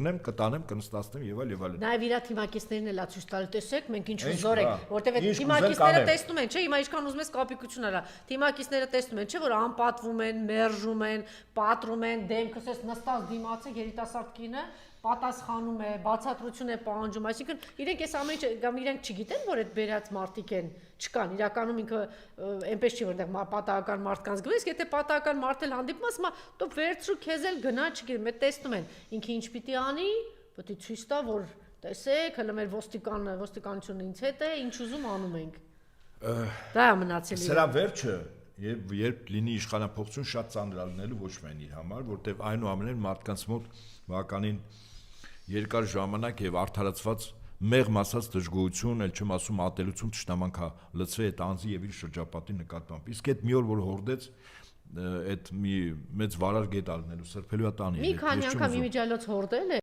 կբռնեմ, կտանեմ, կնստացնեմ եւ այլ։ Նաեւ իր թիմակիցներն էլ ցույց տալու տեսեք, մենք ինչ զոր ենք, որտեւ Ինչ թիմակիցները կուզեն տեսնում են, չէ, հիմա ինչքան ուզում ես կապիկություն արա։ Թիմակիցները տեսնում են, չէ, որ անպատվում են, մերժում են, պատռում են, դեմքս էս նստած դիմացը երիտասարդ կինը պատասխանում է, բացատրություն է պահանջում, այսինքն իրենք այս ամեն ինչ կամ իրենք չգիտեն, որ այդ բերած մարդիկ են, չկան, իրականում ինքը այնպես չի, որ այնտեղ պատահական մարդկանց գվես, եթե պատահական մարդ էլ հանդիպում ասում, դու վերցրու քեզ էլ գնա, չգիտեմ, այդ տեսնում են, ինքը ինչ պիտի անի, պետք է ցույց տա, որ տեսեք, հələ մեր ոստիկանությունը ինձ հետ է, ինչ ուզում անում ենք։ Դա է մնացել։ Սրա վերջը երբ լինի իշխանափոխություն շատ ծանրալնելու ոչ միայն իր համար, որտեղ այնուամենայնիվ մարդկանց մոտ բավականին երկար ժամանակ եւ արդարացված մեղմ ասած դժգոհություն, ել չեմ ասում ատելություն ճշտամանքա լծվի այդ անձի եւ իր շրջապատի նկատմամբ։ Իսկ այդ մի օր որ հորդեց այդ մի մեծ վարար գետ ալնելու սրբելու տանի։ Մի քանի անգամ իմիջիալոց հորդել է